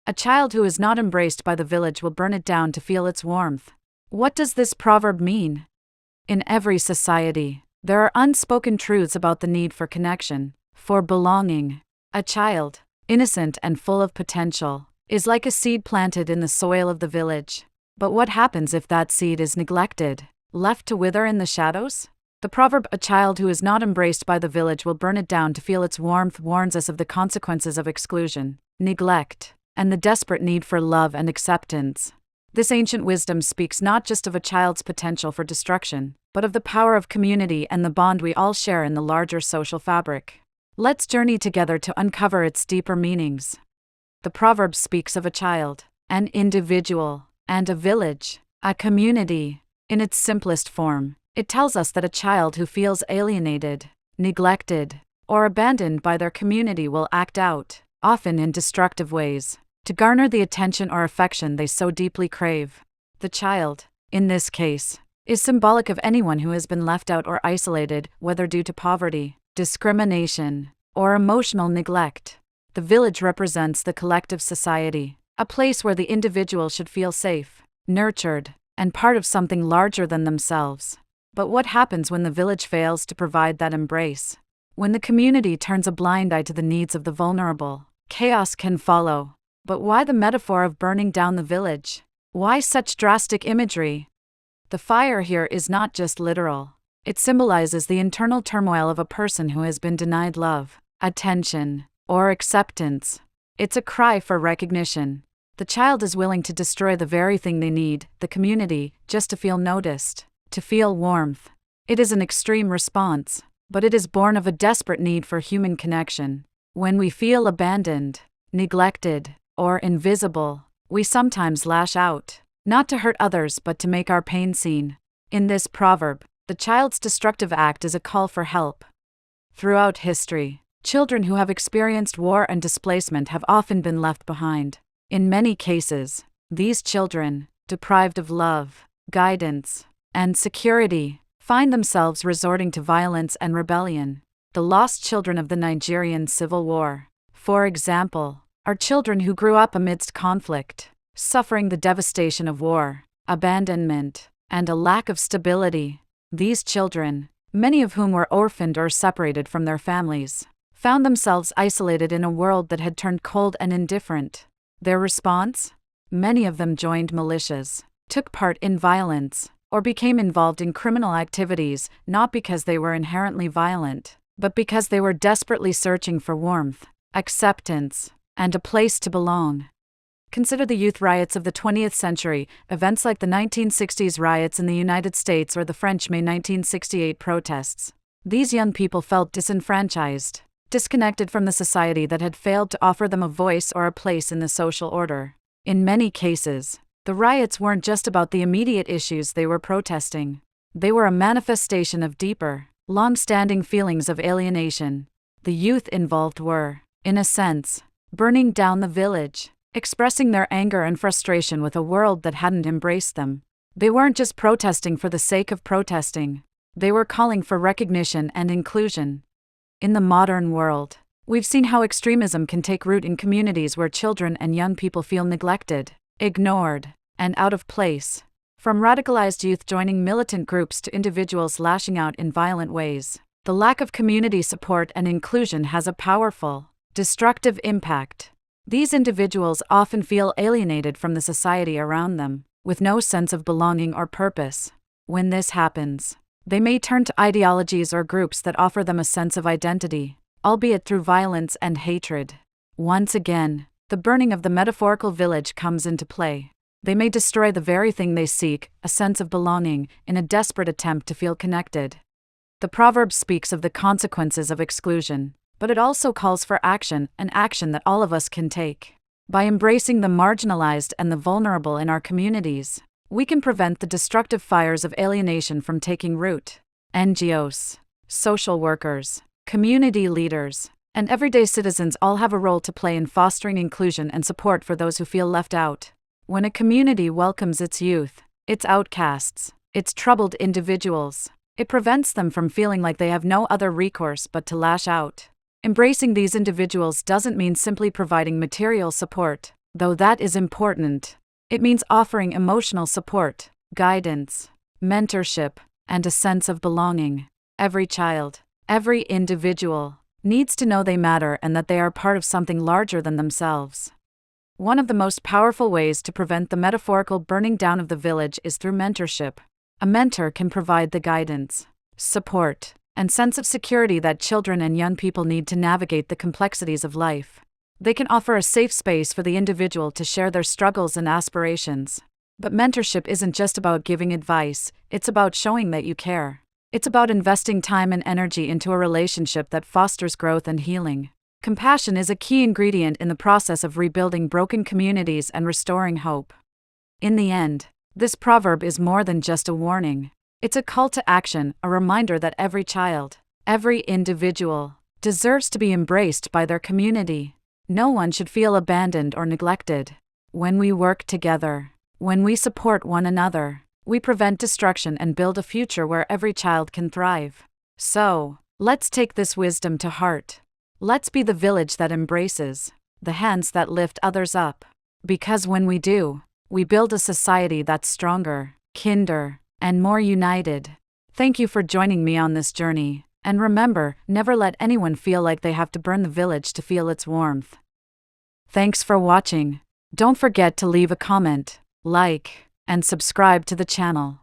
A child who is not embraced by the village will burn it down to feel its warmth. What does this proverb mean? In every society, there are unspoken truths about the need for connection, for belonging. A child, innocent and full of potential, is like a seed planted in the soil of the village. But what happens if that seed is neglected, left to wither in the shadows? The proverb, "A child who is not embraced by the village will burn it down to feel its warmth," warns us of the consequences of exclusion, neglect, and the desperate need for love and acceptance. This ancient wisdom speaks not just of a child's potential for destruction, but of the power of community and the bond we all share in the larger social fabric. Let's journey together to uncover its deeper meanings. The proverb speaks of a child, an individual, and a village, a community. In its simplest form, it tells us that a child who feels alienated, neglected, or abandoned by their community will act out, often in destructive ways, to garner the attention or affection they so deeply crave. The child, in this case, is symbolic of anyone who has been left out or isolated, whether due to poverty, discrimination, or emotional neglect. The village represents the collective society, a place where the individual should feel safe, nurtured, and part of something larger than themselves. But what happens when the village fails to provide that embrace? When the community turns a blind eye to the needs of the vulnerable, chaos can follow. But why the metaphor of burning down the village? Why such drastic imagery? The fire here is not just literal. It symbolizes the internal turmoil of a person who has been denied love, attention, or acceptance. It's a cry for recognition. The child is willing to destroy the very thing they need, the community, just to feel noticed, to feel warmth. It is an extreme response, but it is born of a desperate need for human connection. When we feel abandoned, neglected, or invisible, we sometimes lash out, not to hurt others but to make our pain seen. In this proverb, the child's destructive act is a call for help. Throughout history, children who have experienced war and displacement have often been left behind. In many cases, these children, deprived of love, guidance, and security, find themselves resorting to violence and rebellion. The lost children of the Nigerian Civil War, for example, are children who grew up amidst conflict, suffering the devastation of war, abandonment, and a lack of stability. These children, many of whom were orphaned or separated from their families, found themselves isolated in a world that had turned cold and indifferent. Their response? Many of them joined militias, took part in violence, or became involved in criminal activities, not because they were inherently violent, but because they were desperately searching for warmth, acceptance, and a place to belong. Consider the youth riots of the 20th century, events like the 1960s riots in the United States or the French May 1968 protests. These young people felt disenfranchised, disconnected from the society that had failed to offer them a voice or a place in the social order. In many cases, the riots weren't just about the immediate issues they were protesting. They were a manifestation of deeper, long-standing feelings of alienation. The youth involved were, in a sense, burning down the village, expressing their anger and frustration with a world that hadn't embraced them. They weren't just protesting for the sake of protesting. They were calling for recognition and inclusion. In the modern world, we've seen how extremism can take root in communities where children and young people feel neglected, ignored, and out of place. From radicalized youth joining militant groups to individuals lashing out in violent ways, the lack of community support and inclusion has a powerful, destructive impact. These individuals often feel alienated from the society around them, with no sense of belonging or purpose. When this happens, they may turn to ideologies or groups that offer them a sense of identity, albeit through violence and hatred. Once again, the burning of the metaphorical village comes into play. They may destroy the very thing they seek, a sense of belonging, in a desperate attempt to feel connected. The proverb speaks of the consequences of exclusion, but it also calls for action, an action that all of us can take. By embracing the marginalized and the vulnerable in our communities, we can prevent the destructive fires of alienation from taking root. NGOs, social workers, community leaders, and everyday citizens all have a role to play in fostering inclusion and support for those who feel left out. When a community welcomes its youth, its outcasts, its troubled individuals, it prevents them from feeling like they have no other recourse but to lash out. Embracing these individuals doesn't mean simply providing material support, though that is important. It means offering emotional support, guidance, mentorship, and a sense of belonging. Every child, every individual, needs to know they matter and that they are part of something larger than themselves. One of the most powerful ways to prevent the metaphorical burning down of the village is through mentorship. A mentor can provide the guidance, support, and sense of security that children and young people need to navigate the complexities of life. They can offer a safe space for the individual to share their struggles and aspirations. But mentorship isn't just about giving advice, it's about showing that you care. It's about investing time and energy into a relationship that fosters growth and healing. Compassion is a key ingredient in the process of rebuilding broken communities and restoring hope. In the end, this proverb is more than just a warning. It's a call to action, a reminder that every child, every individual, deserves to be embraced by their community. No one should feel abandoned or neglected. When we work together, when we support one another, we prevent destruction and build a future where every child can thrive. So, let's take this wisdom to heart. Let's be the village that embraces, the hands that lift others up. Because when we do, we build a society that's stronger, kinder, and more united. Thank you for joining me on this journey, and remember, never let anyone feel like they have to burn the village to feel its warmth. Thanks for watching. Don't forget to leave a comment, like, and subscribe to the channel.